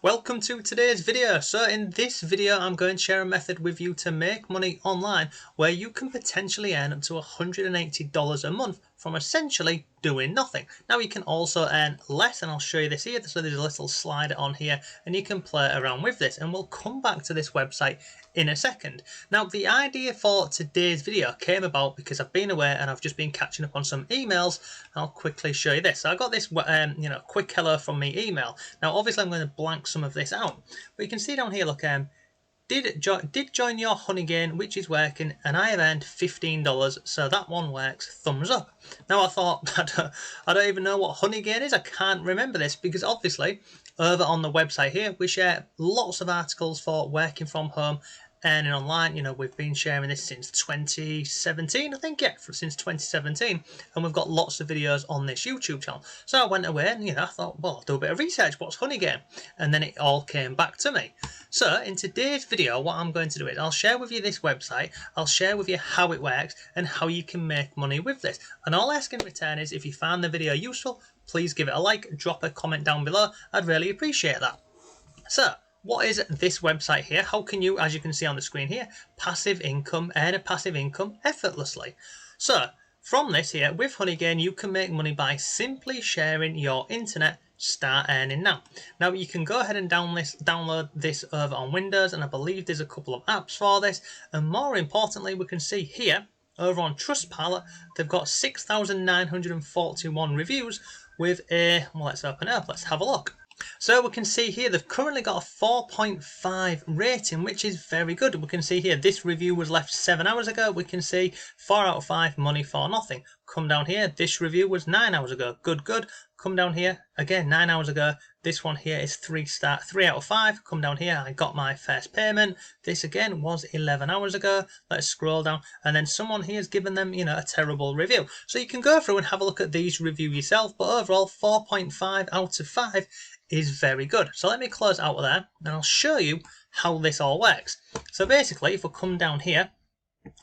Welcome to today's video. So in this video I'm going to share a method with you to make money online where you can potentially earn up to $180 a month from essentially doing nothing. Now you can also earn less, and I'll show you this here. So there's a little slider on here and you can play around with this, and we'll come back to this website in a second. Now the idea for today's video came about because I've been away and I've just been catching up on some emails. I'll quickly show you this. So I got this quick hello from me email. Now obviously I'm going to blank some of this out, but you can see down here, look, did join your Honeygain, which is working, and I have earned $15, so that one works, thumbs up. Now I thought, I don't even know what Honeygain is. I can't remember this because obviously over on the website here we share lots of articles for working from home, earning online. You know, we've been sharing this since 2017, I think, yeah, since 2017, and we've got lots of videos on this YouTube channel. So I went away and I thought, well, I'll do a bit of research, what's Honeygain? And then it all came back to me. So in today's video, what I'm going to do is I'll share with you this website, I'll share with you how it works and how you can make money with this. And all I ask in return is if you found the video useful, please give it a like, drop a comment down below. I'd really appreciate that. So what is this website here? How can you, as you can see on the screen here, earn a passive income effortlessly? So from this here, with Honeygain, you can make money by simply sharing your internet. Start earning now. Now you can go ahead and download this over on Windows, and I believe there's a couple of apps for this. And more importantly, we can see here over on Trustpilot, they've got 6,941 reviews with a, well, let's open it up, let's have a look. So we can see here they've currently got a 4.5 rating, which is very good. We can see here this review was left 7 hours ago. We can see 4 out of 5, money for nothing. Come down here, this review was 9 hours ago. Good. Come down here, again 9 hours ago. This one here is 3 out of 5. Come down here, I got my first payment. This again was 11 hours ago. Let's scroll down, and then someone here has given them, a terrible review. So you can go through and have a look at these reviews yourself, but overall 4.5 out of 5 is very good. So let me close out of there and I'll show you how this all works. So basically, if we come down here,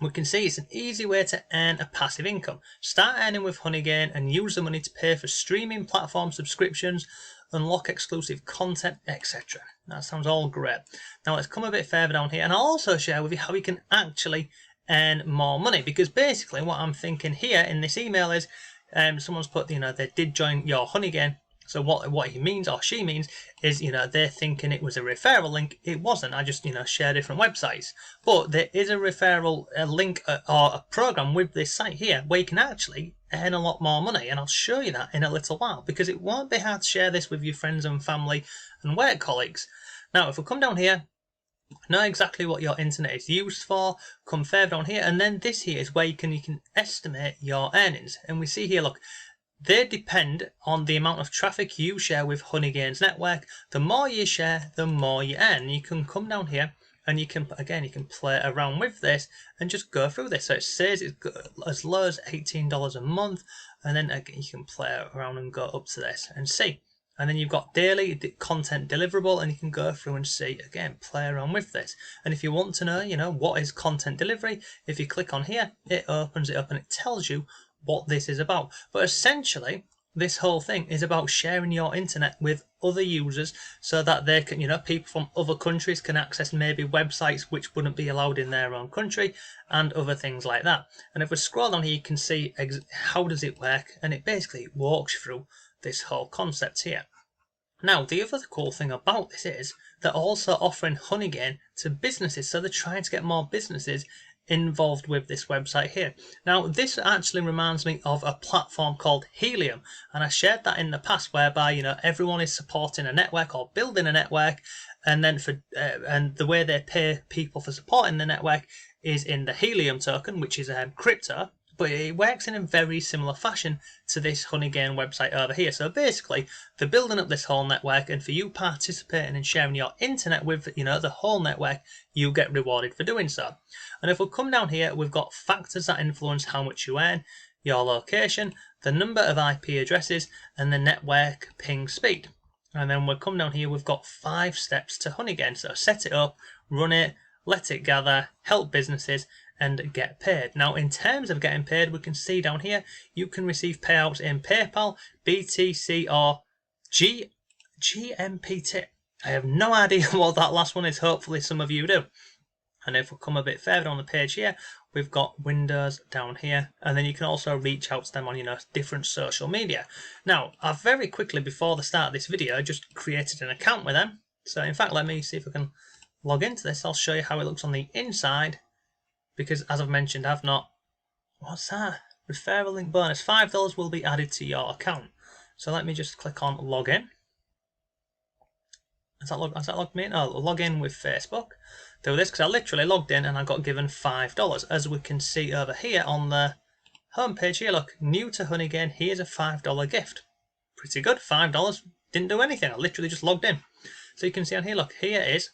we can see it's an easy way to earn a passive income. Start earning with Honeygain and use the money to pay for streaming platform subscriptions, unlock exclusive content, etc. That sounds all great. Now let's come a bit further down here, and I'll also share with you how you can actually earn more money, because basically what I'm thinking here in this email is someone's put, they did join your Honeygain. So what he means, or she means, is, they're thinking it was a referral link. It wasn't. I just, share different websites. But there is a referral link or a program with this site here where you can actually earn a lot more money. And I'll show you that in a little while, because it won't be hard to share this with your friends and family and work colleagues. Now, if we come down here, know exactly what your internet is used for, come further down here, and then this here is where you can estimate your earnings. And we see here, look, they depend on the amount of traffic you share with Honeygain's network. The more you share, the more you earn. You can come down here and you can play around with this and just go through this. So it says it's as low as $18 a month, and then again you can play around and go up to this and see. And then you've got daily content deliverable, and you can go through and see, again, play around with this. And if you want to know, what is content delivery, if you click on here, it opens it up and it tells you what this is about. But essentially, this whole thing is about sharing your internet with other users so that they can, people from other countries can access maybe websites which wouldn't be allowed in their own country and other things like that. And if we scroll down here, you can see how does it work, and it basically walks you through this whole concept here. Now, the other cool thing about this is they're also offering Honeygain to businesses, so they're trying to get more businesses involved with this website here. Now, this actually reminds me of a platform called Helium, and I shared that in the past, whereby everyone is supporting a network or building a network, and then and the way they pay people for supporting the network is in the Helium token, which is crypto. But it works in a very similar fashion to this Honeygain website over here. So basically, they're building up this whole network, and for you participating and sharing your internet with, the whole network, you get rewarded for doing so. And if we come down here, we've got factors that influence how much you earn, your location, the number of IP addresses, and the network ping speed. And then we'll come down here, we've got 5 steps to Honeygain. So set it up, run it, let it gather, help businesses, and get paid. Now, in terms of getting paid, we can see down here you can receive payouts in PayPal, BTC, or GMPT. I have no idea what that last one is. Hopefully some of you do. And if we come a bit further on the page here, we've got Windows down here, and then you can also reach out to them on, different social media. Now, I've very quickly, before the start of this video, just created an account with them. So in fact, let me see if I can log into this. I'll show you how it looks on the inside, because as I've mentioned, I've not... What's that? Referral link bonus. $5 will be added to your account. So let me just click on login. Has that logged me in? Oh, log in with Facebook. Do this because I literally logged in and I got given $5. As we can see over here on the home page here, look, new to Honeygain, here's a $5 gift. Pretty good, $5. Didn't do anything, I literally just logged in. So you can see on here, look, here it is.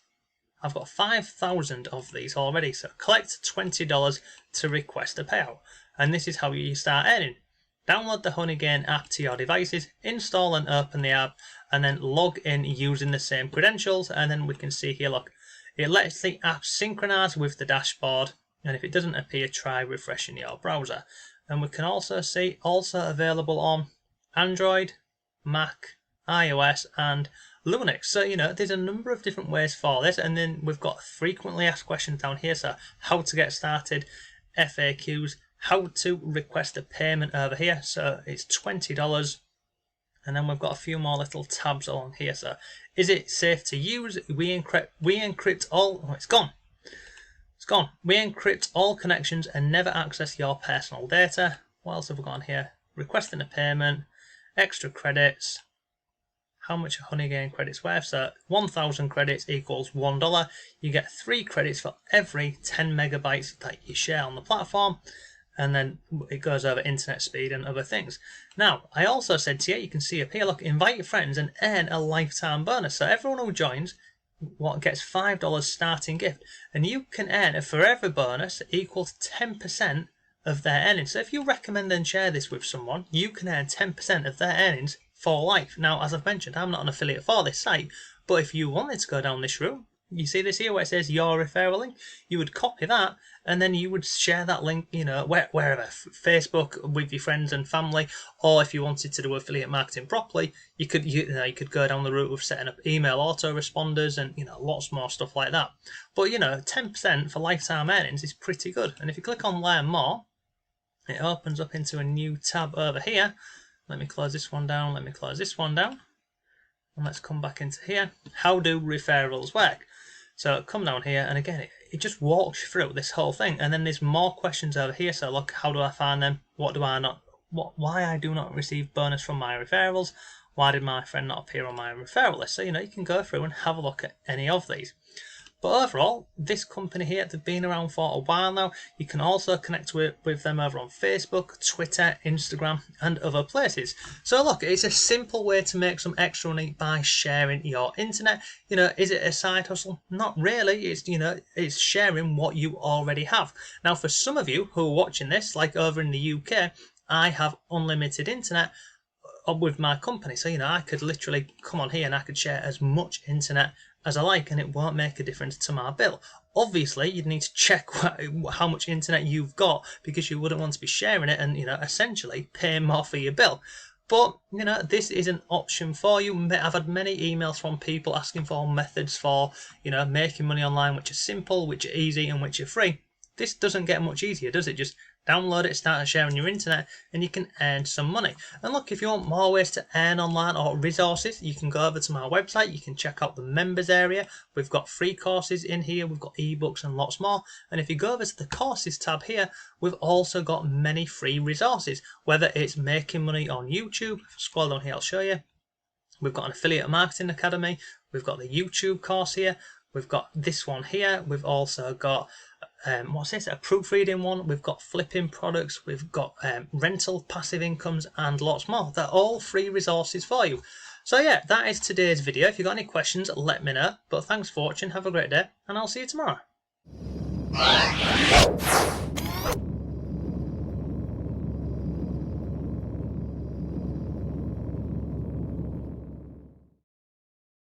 I've got 5,000 of these already. So collect $20 to request a payout. And this is how you start earning. Download the Honeygain app to your devices, install and open the app, and then log in using the same credentials. And then we can see here, look, it lets the app synchronize with the dashboard. And if it doesn't appear, try refreshing your browser. And we can also see also available on Android, Mac, iOS, and Linux. So, there's a number of different ways for this. And then we've got frequently asked questions down here. So how to get started, FAQs, how to request a payment over here. So it's $20. And then we've got a few more little tabs on here. So is it safe to use? We encrypt all... Oh, it's gone. It's gone. We encrypt all connections and never access your personal data. What else have we got on here? Requesting a payment, extra credits. How much are Honeygain credits worth? So 1,000 credits equals $1. You get 3 credits for every 10 megabytes that you share on the platform. And then it goes over internet speed and other things. Now, I also said to you can see up here, look, invite your friends and earn a lifetime bonus. So everyone who joins gets $5 starting gift. And you can earn a forever bonus that equals 10% of their earnings. So if you recommend and share this with someone, you can earn 10% of their earnings for life. Now, as I've mentioned, I'm not an affiliate for this site, but if you wanted to go down this route, you see this here where it says your referral link, you would copy that and then you would share that link, wherever, Facebook with your friends and family, or if you wanted to do affiliate marketing properly, you could go down the route of setting up email autoresponders and lots more stuff like that. But 10% for lifetime earnings is pretty good. And if you click on learn more, it opens up into a new tab over here. Let me close this one down. Let me close this one down. And let's come back into here. How do referrals work? So come down here, and again, it just walks you through this whole thing. And then there's more questions over here. So look, how do I find them? Why I do not receive bonus from my referrals? Why did my friend not appear on my referral list? So, you can go through and have a look at any of these. But overall, this company here, they've been around for a while now. You can also connect with them over on Facebook, Twitter, Instagram, and other places. So look, it's a simple way to make some extra money by sharing your internet. Is it a side hustle? Not really. It's sharing what you already have. Now, for some of you who are watching this, like over in the UK, I have unlimited internet with my company. So, I could literally come on here and I could share as much internet as I like, and it won't make a difference to my bill. Obviously, you'd need to check how much internet you've got, because you wouldn't want to be sharing it and, essentially paying more for your bill. But, this is an option for you. I've had many emails from people asking for methods for, making money online, which are simple, which are easy, and which are free. This doesn't get much easier, does it? Just download it, start sharing your internet, and you can earn some money. And look, if you want more ways to earn online or resources, you can go over to my website. You can check out the members area. We've got free courses in here. We've got ebooks and lots more. And if you go over to the courses tab here, we've also got many free resources, whether it's making money on YouTube. If I scroll down here, I'll show you. We've got an affiliate marketing academy. We've got the YouTube course here. We've got this one here. We've also got what's this? A proofreading one. We've got flipping products. We've got rental passive incomes and lots more. They're all free resources for you. So yeah, that is today's video. If you've got any questions, let me know. But thanks for watching. Have a great day, and I'll see you tomorrow.